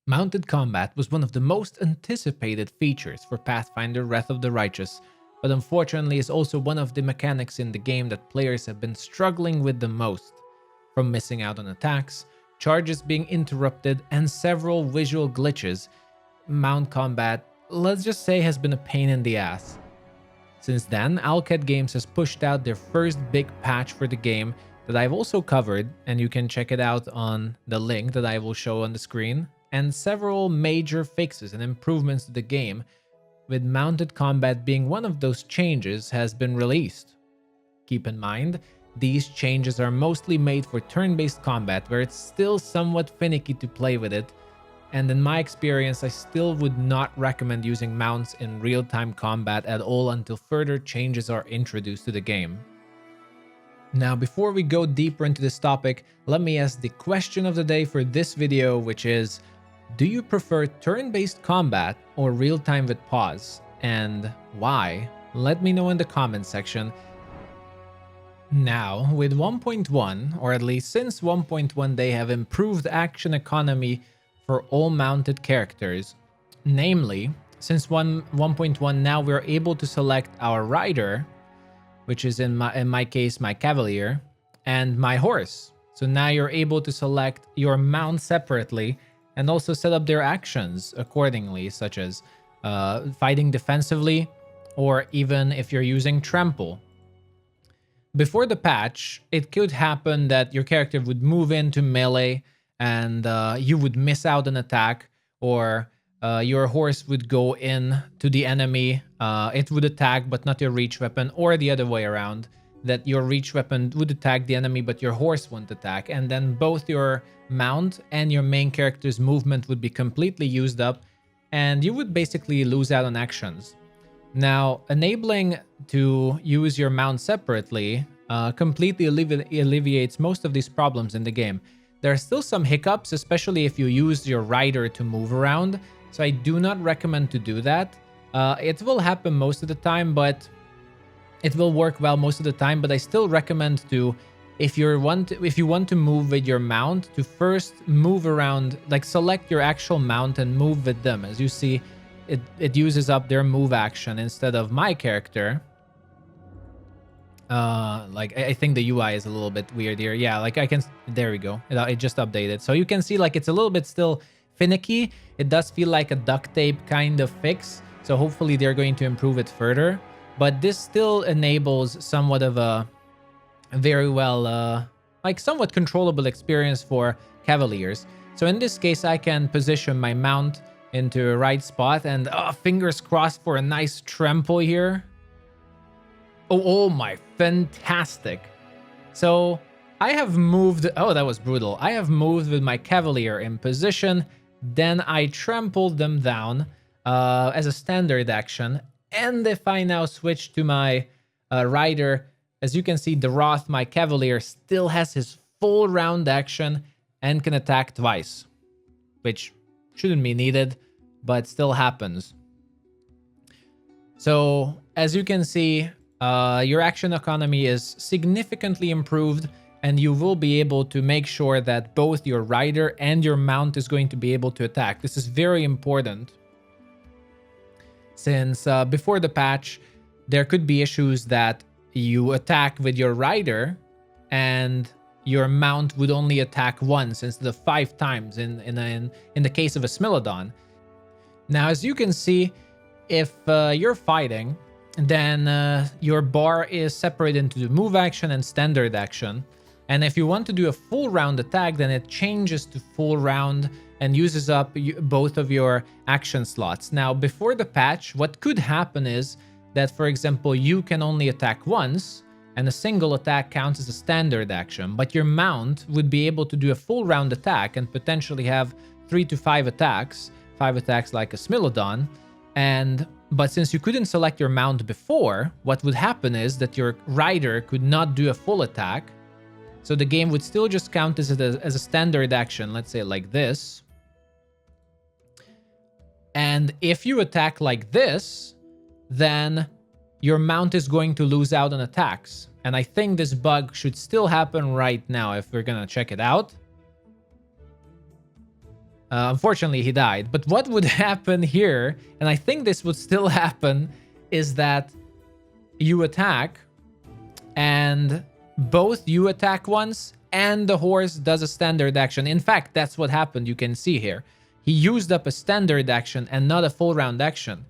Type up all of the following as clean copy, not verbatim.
Mounted combat was one of the most anticipated features for Pathfinder Wrath of the Righteous, but unfortunately is also one of the mechanics in the game that players have been struggling with the most. From missing out on attacks, charges being interrupted, and several visual glitches, mount combat, let's just say, has been a pain in the ass. Since then, Alcat Games has pushed out their first big patch for the game that I've also covered, and you can check it out on the link that I will show on the screen, and several major fixes and improvements to the game, with mounted combat being one of those changes, has been released. Keep in mind, these changes are mostly made for turn-based combat, where it's still somewhat finicky to play with it, and in my experience, I still would not recommend using mounts in real-time combat at all until further changes are introduced to the game. Now, before we go deeper into this topic, let me ask the question of the day for this video, which is, do you prefer turn-based combat or real-time with pause? And why? Let me know in the comment section. Now, with 1.1, or at least since 1.1, they have improved action economy for all mounted characters. Namely, since 1.1 now we're able to select our rider, which is in my case my Cavalier, and my horse. So now you're able to select your mount separately and also set up their actions accordingly, such as fighting defensively, or even if you're using trample. Before the patch, it could happen that your character would move into melee and you would miss out an attack, or your horse would go in to the enemy, it would attack but not your reach weapon, or the other way around, that your reach weapon would attack the enemy but your horse won't attack, and then both your mount and your main character's movement would be completely used up, and you would basically lose out on actions. Now, enabling to use your mount separately completely alleviates most of these problems in the game. There are still some hiccups, especially if you use your rider to move around, so I do not recommend to do that. It will happen most of the time, but it will work well most of the time, but I still recommend to, if you want to move with your mount, to first move around, like select your actual mount and move with them. As you see, it uses up their move action instead of my character. Like I think the UI is a little bit weird here. Yeah, like I can, there we go. It just updated. So you can see like it's a little bit still finicky. It does feel like a duct tape kind of fix. So hopefully they're going to improve it further. But this still enables somewhat of a very well, like somewhat controllable experience for Cavaliers. So in this case, I can position my mount into a right spot, and fingers crossed for a nice trample here. Oh my, fantastic. So I have moved, oh, that was brutal. I have moved with my Cavalier in position, then I trampled them down as a standard action. And if I now switch to my rider, as you can see, the Wrath, my Cavalier, still has his full round action and can attack twice, which shouldn't be needed, but still happens. So as you can see, your action economy is significantly improved, and you will be able to make sure that both your rider and your mount is going to be able to attack. This is very important, since before the patch, there could be issues that you attack with your rider and your mount would only attack once instead of 5 times in the case of a Smilodon. Now, as you can see, if you're fighting, then your bar is separated into the move action and standard action. And if you want to do a full round attack, then it changes to full round and uses up both of your action slots. Now, before the patch, what could happen is that, for example, you can only attack once, and a single attack counts as a standard action, but your mount would be able to do a full round attack and potentially have 3 to 5 attacks, 5 attacks like a Smilodon. But since you couldn't select your mount before, what would happen is that your rider could not do a full attack. So the game would still just count as a standard action, let's say like this. And if you attack like this, then your mount is going to lose out on attacks. And I think this bug should still happen right now if we're gonna check it out. Unfortunately, he died. But what would happen here, and I think this would still happen, is that you attack, and both you attack once and the horse does a standard action. In fact, that's what happened. You can see here. He used up a standard action and not a full round action.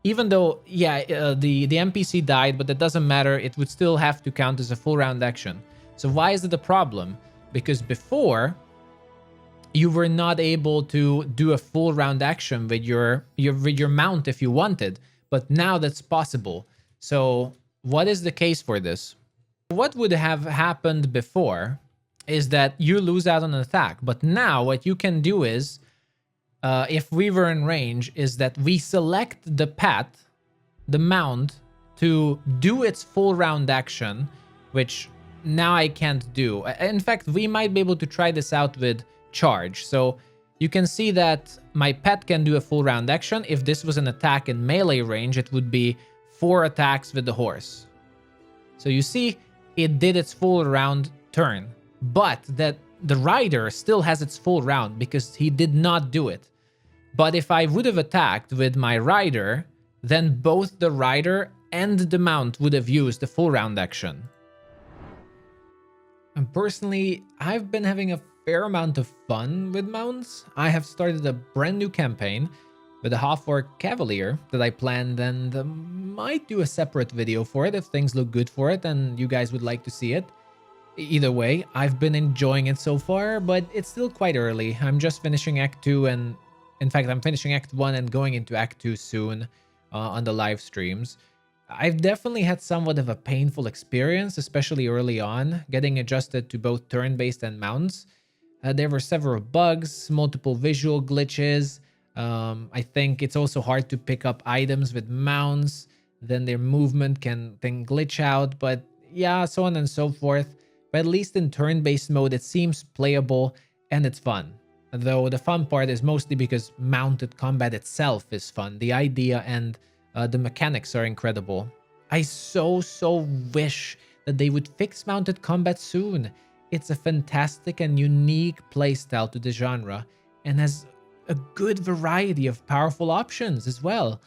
Even though, yeah, the NPC died, but that doesn't matter. It would still have to count as a full round action. So why is it a problem? Because before, you were not able to do a full round action with your mount if you wanted, but now that's possible. So what is the case for this? What would have happened before is that you lose out on an attack, but now what you can do is, if we were in range, is that we select the pet, the mount, to do its full round action, which now I can't do. In fact, we might be able to try this out with charge. So you can see that my pet can do a full round action. If this was an attack in melee range, it would be 4 attacks with the horse. So you see, it did its full round turn, but that the rider still has its full round because he did not do it. But if I would have attacked with my rider, then both the rider and the mount would have used the full round action. And personally, I've been having a fair amount of fun with mounts. I have started a brand new campaign with a half-orc Cavalier that I planned, and might do a separate video for it if things look good for it and you guys would like to see it. Either way, I've been enjoying it so far, but it's still quite early. I'm just finishing Act 2, and in fact, I'm finishing Act 1 and going into Act 2 soon on the live streams. I've definitely had somewhat of a painful experience, especially early on, getting adjusted to both turn-based and mounts. There were several bugs, multiple visual glitches. I think it's also hard to pick up items with mounts. Then their movement can glitch out, but yeah, so on and so forth. But at least in turn-based mode, it seems playable and it's fun. Though the fun part is mostly because mounted combat itself is fun. The idea and the mechanics are incredible. I so wish that they would fix mounted combat soon. It's a fantastic and unique playstyle to the genre, and has a good variety of powerful options as well.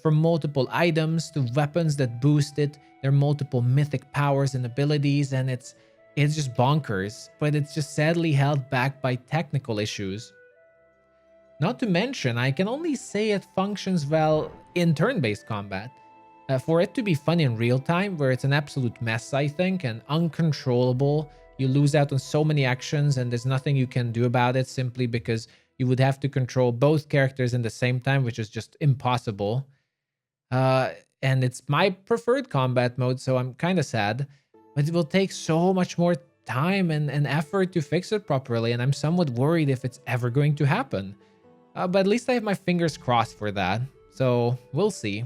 From multiple items to weapons that boost it, there are multiple mythic powers and abilities, and it's just bonkers, but it's just sadly held back by technical issues. Not to mention, I can only say it functions well in turn-based combat. For it to be fun in real time, where it's an absolute mess, I think, and uncontrollable, you lose out on so many actions and there's nothing you can do about it simply because you would have to control both characters in the same time, which is just impossible. And it's my preferred combat mode, so I'm kind of sad. But it will take so much more time and effort to fix it properly, and I'm somewhat worried if it's ever going to happen. But at least I have my fingers crossed for that, so we'll see.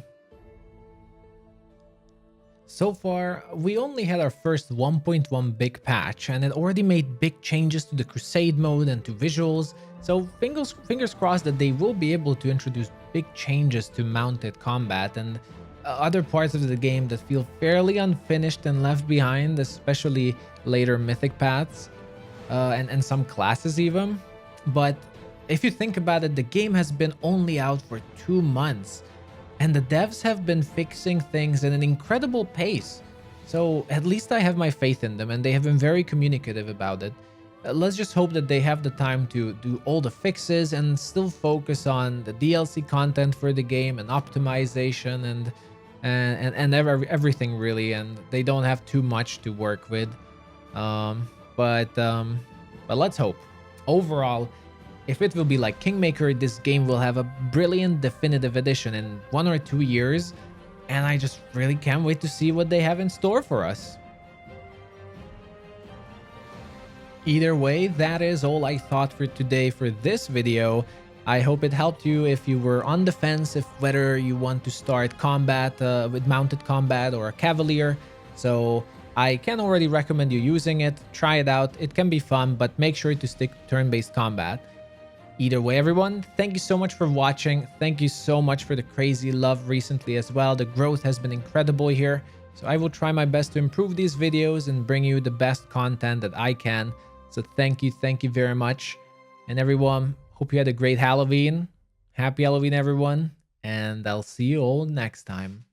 So far, we only had our first 1.1 big patch, and it already made big changes to the Crusade mode and to visuals, so fingers crossed that they will be able to introduce big changes to mounted combat and other parts of the game that feel fairly unfinished and left behind, especially later mythic paths, and some classes even. But if you think about it, the game has been only out for 2 months, and the devs have been fixing things at an incredible pace. So at least I have my faith in them, and they have been very communicative about it. Let's just hope that they have the time to do all the fixes and still focus on the DLC content for the game and optimization and everything really, and they don't have too much to work with. But let's hope. Overall, if it will be like Kingmaker, this game will have a brilliant definitive edition in 1 or 2 years, and I just really can't wait to see what they have in store for us. Either way, that is all I thought for today for this video. I hope it helped you if you were on the fence if whether you want to start combat with mounted combat or a Cavalier. So I can already recommend you using it. Try it out. It can be fun, but make sure to stick to turn-based combat. Either way, everyone, thank you so much for watching. Thank you so much for the crazy love recently as well. The growth has been incredible here. So I will try my best to improve these videos and bring you the best content that I can. So thank you very much. And everyone, Hope you had a great Halloween. Happy Halloween, everyone. And I'll see you all next time.